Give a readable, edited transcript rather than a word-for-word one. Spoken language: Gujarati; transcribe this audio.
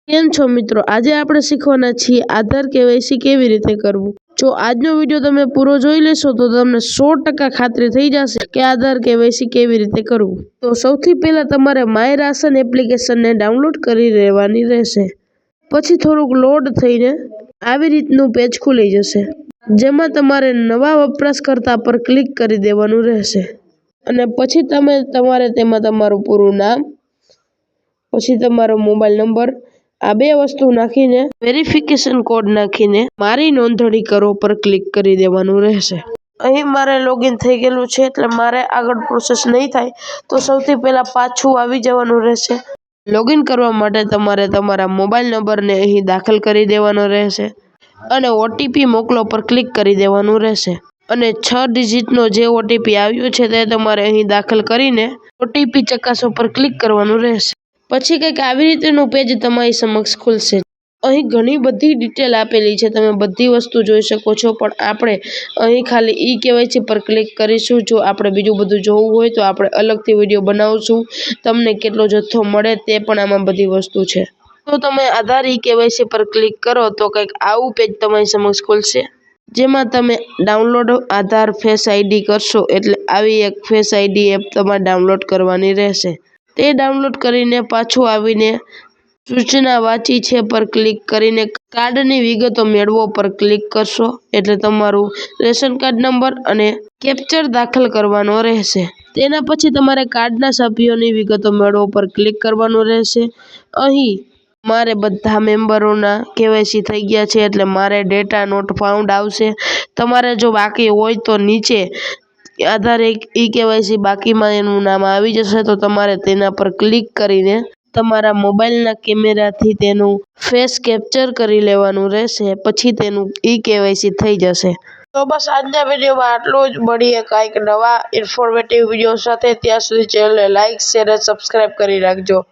કેમ છો મિત્રો? આજે આપણે શીખવાના છીએ આધાર કેવાયસી કેવી રીતે કરવું। જો આજનો વિડીયો તમે પૂરો જોઈ લેશો તો તમને 100% ખાતરી થઈ જશે કે આધાર કેવાયસી કેવી રીતે કરવું। તો સૌથી પહેલા તમારે માય રાશન એપ્લિકેશનને ડાઉનલોડ કરી લેવાની રહેશે। પછી થોડુંક લોડ થઈને આવી રીતનું પેજ ખુલી જશે, જેમાં તમારે નવા વપરાશકર્તા પર ક્લિક કરી દેવાનું રહેશે અને પછી તમારે તેમાં તમારું પૂરું નામ, પછી તમારો મોબાઈલ નંબર, આ બે વસ્તુ નાખીને વેરિફિકેશન કોડ નાખીને મારી નોંધણી કરો પર ક્લિક કરી દેવાનું રહેશે। અહીં મારે લોગિન થઈ ગયેલું છે એટલે મારે આગળ પ્રોસેસ નહીં થાય, તો સૌથી પહેલા પાછું આવી જવાનું રહેશે। લોગિન કરવા માટે તમારે તમારા મોબાઈલ નંબરને અહીં દાખલ કરી દેવાનો રહેશે અને ઓટીપી મોકલો પર ક્લિક કરી દેવાનું રહેશે અને 6 ડિજિટનો જે ઓટીપી આવ્યો છે તે તમારે અહીં દાખલ કરીને ઓટીપી ચકાસો પર ક્લિક કરવાનું રહેશે। પછી કંઈક આવી રીતનું પેજ તમારી સમક્ષ ખુલશે। અહીં ઘણી બધી ડિટેલ આપેલી છે, તમે બધી વસ્તુ જોઈ શકો છો, પણ આપણે અહીં ખાલી ઈ કેવાયસી પર ક્લિક કરીશું। જો આપણે બીજું બધું જોવું હોય તો આપણે અલગથી વિડીયો બનાવશું, તમને કેટલો જથ્થો મળે તે પણ આમાં બધી વસ્તુ છે। તો તમે આધાર ઈ કેવાયસી પર ક્લિક કરો તો કંઈક આવું પેજ તમારી સમક્ષ ખુલશે, જેમાં તમે ડાઉનલોડ આધાર ફેસ આઈડી કરશો એટલે આવી એક ફેસ આઈડી એપ તમારે ડાઉનલોડ કરવાની રહેશે। તે ડાઉનલોડ કરીને પાછું આવીને સૂચના વાંચી છે પર ક્લિક કરીને કાર્ડની વિગતો મેળવો પર ક્લિક કરશો એટલે તમારું રેશન કાર્ડ નંબર અને કેપ્ચર દાખલ કરવાનો રહેશે। તેના પછી તમારે કાર્ડના સભ્યોની વિગતો મેળવો પર ક્લિક કરવાનું રહેશે। અહીં મારે બધા મેમ્બરોના કેવાયસી થઈ ગયા છે એટલે મારે ડેટા નોટ ફાઉન્ડ આવશે। તમારે જો બાકી હોય તો નીચે આધાર ઈ કેવાયસી બાકીમાં એનું નામ આવી જશે, તો તમારે તેના પર ક્લિક કરીને તમારા મોબાઈલના કેમેરાથી તેનું ફેસ કેપ્ચર કરી લેવાનું રહેશે, પછી તેનું ઈ કેવાયસી થઈ જશે। તો બસ આજના વિડીયોમાં આટલું જ। મળીએ કાંઈક નવા ઇન્ફોર્મેટિવ વિડીયો સાથે, ત્યાં સુધી ચેનલને લાઇક, શેર અને સબસ્ક્રાઇબ કરી રાખજો।